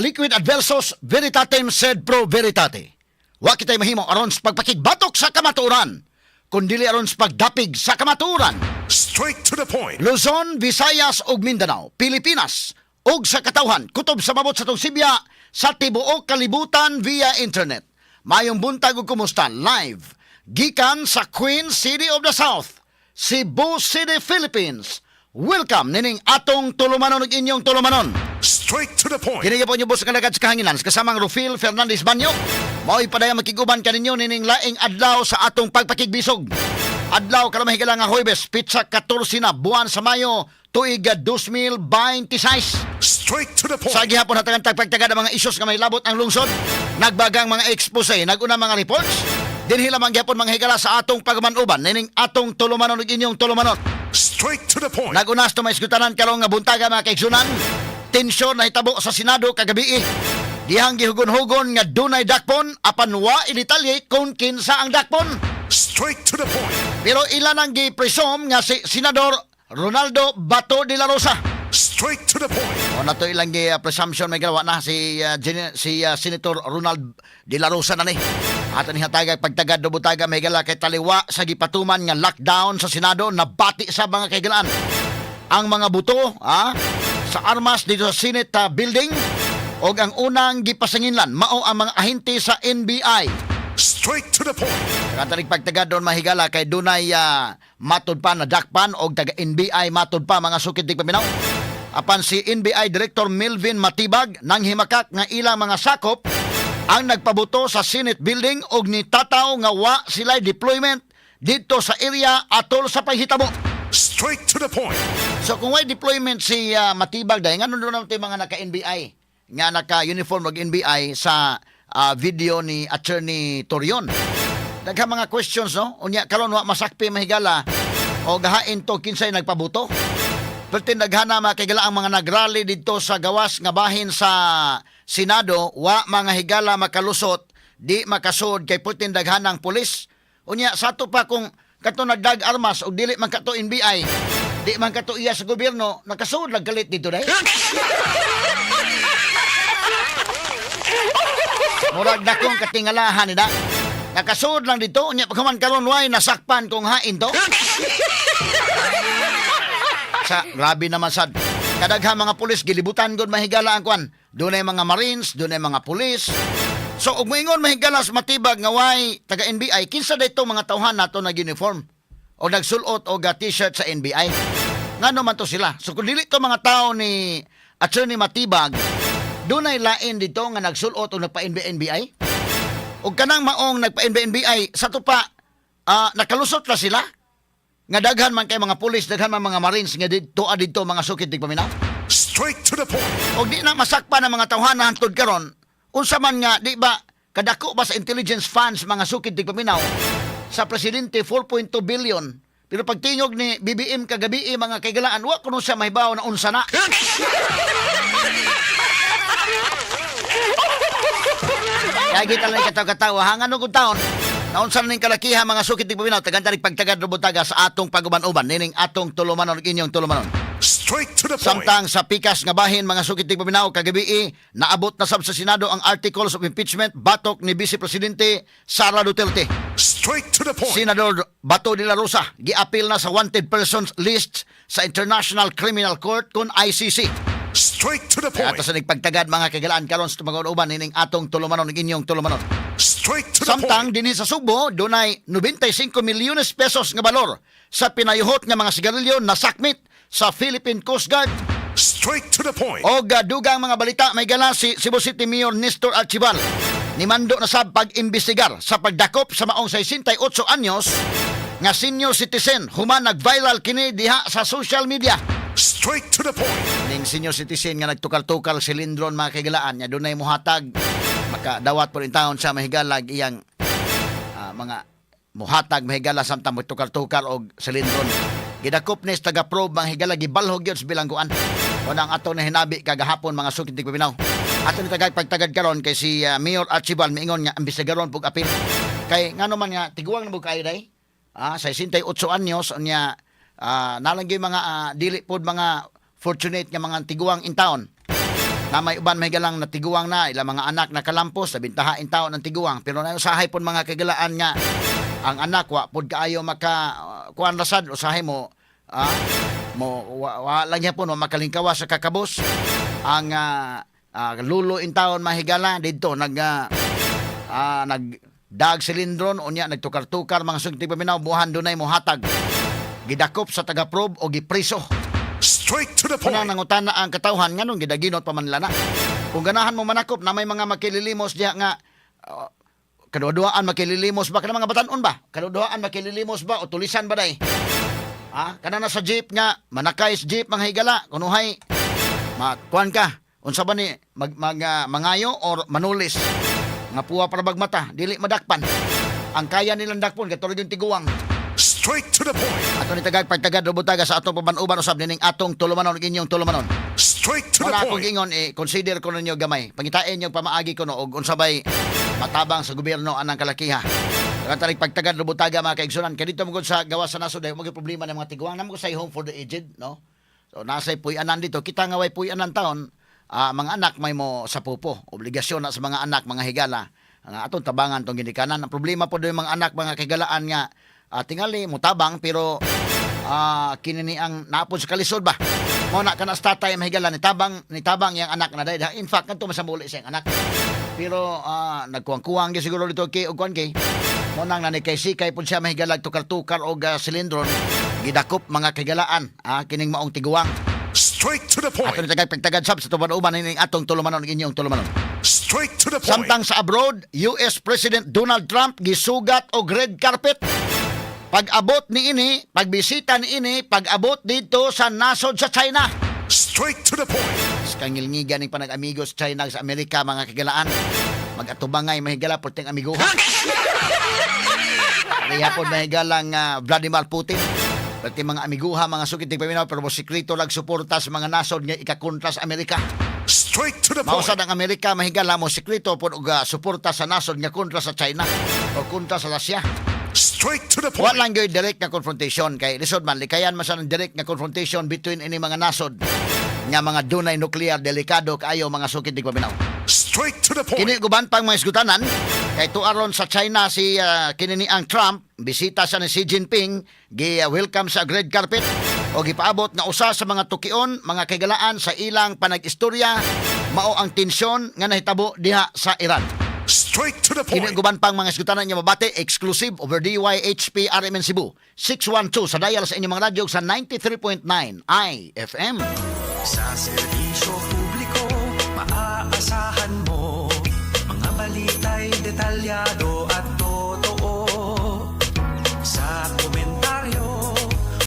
Liquid adversus veritatem sed pro veritate. Wa kitay mahimo aron sa pagpakigbatok sa kamatuoran, kundili aron sa pagdapig sa kamatuoran. Straight to the point. Luzon, Visayas ug Mindanao, Pilipinas ug sa katawhan kutob sa mabot sa tong Sibya sa tibuok kalibutan via internet. Mayong buntag ug kumusta live gikan sa Queen City of the South, Cebu City, Philippines. Welcome nining atong tulumanon ug inyong tulumanon. Straight to the point. Kini po niyo boss kalagad sa kahanginan kasamang Rufil Fernandez Banyo. Mao'y padayang makiguban kaninyo nining laing adlaw sa atong pagpakigbisog. Adlaw kalamay higala nga Huwebes, pitsa 14 na buwan sa Mayo, tuig 2026. Straight to the point. Sa gihapon hatagan tagpagtagad ang mga isyos nga may labot ang lungsod, nagbagang mga expose, naguna mga reports, dinhi lamang gihapon mga higala sa atong pagmanuban nining atong tulumanon ug inyong tulumanon. Straight to the point. Nagunas to may iskutanan karong nga buntaga mga kaigsunan. Tensyon na hitabo sa Senado kagabi. Dihang gihugon-hugon nga dunay dakpon apan wa idetalye kung kinsa ang dakpon. Straight to the point. Pero ilan ang gi-presume nga si Senador Ronaldo Bato de la Rosa. Straight to the point. O na to ilang presumption may galawa na si Senator Ronald de la Rosa na ni. Ato ni hatagay pagtagad do butaga may gala kay taliwa sa gipatuman nga lockdown sa Senado na bati sa mga kaigalaan. Ang mga buto sa armas dito sa Senate building og ang unang gipasanginlan mao ang mga ahente sa NBI. Straight to the point. Katalig pagtagad doon mahigala kay dunay matod pa na dakpan og taga NBI matod pa mga sukid dig paminaw. Apan si NBI Director Melvin Matibag nang himakak nga ilang mga sakop ang nagpabuto sa Senate building og nitataw nga wa sila deployment dito sa area atol sa paghitabo. Straight to the point. So kung way deployment si Matibag dahil nga nandun naman mga naka-NBI nga naka-uniform og NBI sa video ni Attorney Torion. Daghang mga questions no? Unya karon wa masakpi mahigala o gahain to kinsay nagpabuto. Pertin daghana makigala ang mga nagrally dito sa gawas nga bahin sa Senado, wa mga higala makalusot, di makasud kay pertin daghanang pulis. Unya sa to pa kung kato nagdag armas o dili man kato NBI, di man kato iya sa gobyerno, nakasud lang galit dito dai. Murag dakong katingalahan nila. Nakasud lang dito, unya pagkaman karon way nasakpan kung hain to. Sa grabe naman sad. Kadaghang mga pulis gilibutan gud mahigala ang kwan. Dunay mga Marines, dunay mga pulis. So ug moingon mahigala sa Matibag nga way taga NBI, kinsa dayto mga tawhan nato nag uniform o nagsulot og t-shirt sa NBI. Ngano man to sila? So kung dili to mga tao ni Attorney Matibag, dunay lain dito nga nagsulot o nagpa-NBI. O kanang maong nagpa-NBI, sa to pa, nakalusot na sila. Nga daghan man kay mga pulis, daghan man mga Marines, nga dito mga sukid di paminaw. Straight to the point. O di na masakpa ng mga tawhan na hantod karon, unsa man nga, di ba, kadako ba sa intelligence funds mga sukid di paminaw, sa presidente 4.2 billion. Pero pagtingog ni BBM kagabi, mga kaigalaan, wa kuno siya mahibaw na unsa na. Kaya kita lang katawa-katawa, hangan nung taon, naunsan ning kalakiha mga sukit di paminaw, tagantarig pagtagad robutaga sa atong paguban-uban, nining atong tulumanon, inyong tulumanon. Straight to the point. Samtang sa pikas nga bahin mga sukit di paminaw, kagabi naabot na sab sa Senado ang articles of impeachment, batok ni Vice Presidente Sara Duterte. Straight to the point. Senador Bato de la Rosa, giapil na sa wanted persons list sa International Criminal Court kung ICC. Straight to the Kaya point. ato sa nagpagtagad mga kagalaan karon sa mag-uban nining atong tulumanon ug inyong tulumanon. Straight to the Samtang point. dinhi sa Subo dunay 95 milyones pesos nga balor sa pinayuhot nga mga sigarilyo na sakmit sa Philippine Coast Guard. Straight to the point. O dugang mga balita may gala si Cebu City Mayor Nestor Archival ni mando na sa pag-imbestigar sa pagdakop sa maong 68 anyos nga senior citizen human nag-viral kini diha sa social media. Straight to the point. Ning senior citizen nga nagtukal-tukal silindron mga kaigalaan niya dunay muhatag makadawat po rin taon sa mahigalag iyang mga muhatag mahigala samtang magtukal-tukal og silindron. Gidakop ni taga-probe mga higala gibalhog yun sa bilangguan. O nang ato na hinabi kagahapon mga sukit di paminaw. Ato ni pagtagad karon kay si Mayor Archibald miingon nga ambisagaron pug apil. Kay ngano man nga tiguang na mo kayo day. 68 anyos unya nalanggi mga dili pod mga fortunate nga mga tiguang in town na may uban may galang na tiguang na ilang mga anak na kalampos na bintahain taon ng tiguang pero na usahay pon mga kagalaan nga ang anak wa pud kaayo maka kuan rasad usahay mo wa lang niya po no makalingkawa sa kakabos ang lulo in taon mahigala didto nagdag silindron unya nagtukar-tukar mga sugti paminaw buhan dunay mohatag gidakop sa taga-probe o gipriso. Straight to the Punang point. nangutana ang katawhan nganong gidaginot pa man lana. Kung ganahan mo manakop na may mga makililimos diha nga kaduduaan makililimos ba kana mga batan-on ba? Kaduduaan makililimos ba o tulisan ba day? Kana na sa jeep nga manakay sa jeep mga higala kunuhay kuan ka unsa ba ni mangayo or manulis nga puwa para bagmata dili madakpan. Ang kaya nilang dakpon katulad yung tiguang. Straight to the point. Ato ni tagag pagtagad robutaga sa atong pabanuban usab nining atong tulumanon inyong tulumanon. Straight to the Wala akong point. ingon consider ko ninyo gamay. Pangitain yung pamaagi ko no og unsabay matabang sa gobyerno anang kalakiha. Katarig pagtagad robutaga mga kaigsunan kadito mo sa gawas sa nasod ay mo problema ng mga tiguang namo ko sa home for the aged no. So nasay puy-anan dito kita nga way puy-anan taon mga anak may mo sa pupo. Obligasyon na sa mga anak mga higala nga atong tabangan tong ginikanan. Ang problema po do yung mga anak mga kigalaan nga tingali mutabang pero kinini ang napon sa kalisod ba mo na kana sa tatay mahigala ni tabang yang anak na dahil in fact kanto masamuli sa anak pero nagkuwang-kuwang gyud siguro dito kay og kuan kay mo nang nanikay-sikay pud siya mahigala tukar-tukar og silindron gidakop mga kigalaan kining maong tiguang. Straight to the Ato point. ni tagad sab sa tuban-uban ning atong tulumanon inyong tulumanon. Straight to the point. Samtang sa abroad, US President Donald Trump gisugat og red carpet. Pag-abot ni ini, pagbisita ni ini, pag-abot dito sa nasod sa China. Straight to the point. Kangilngigan ng panag-amigo sa China sa Amerika, mga kigalaan. Mag-atubangay, mahigala, puting amigo. Rihapon mahigalang Vladimir Putin. Pati mga amiguha, mga sukiting paminaw, pero sikrito lang suporta sa mga nasod nga ikakontra sa Amerika. Straight to the point. Mausad ang Amerika, mahigala mo sikrito po suporta sa nasod nga kontra sa China o kontra sa Russia. Straight to the point. Walang gyud direct nga confrontation kay lisod man likayan man sa direct nga confrontation between ini mga nasod nga mga dunay nuclear delikado kaayo mga sukid di paminaw. Straight to the Kini point. guban pang mga isgutanan kay tuaron sa China si kini ni ang Trump bisita sa ni Xi Jinping welcome sa red carpet o gipaabot nga usa sa mga tukion mga kagalaan sa ilang panag-istorya mao ang tensyon nga nahitabo diha sa Iran. Straight to the Kini point. guban pang mga isgutanan nga mabati exclusive over DYHP RMN Cebu 612 sa dial sa inyong mga radyo sa 93.9 IFM. Sa serbisyo publiko, maaasahan mo mga balita'y detalyado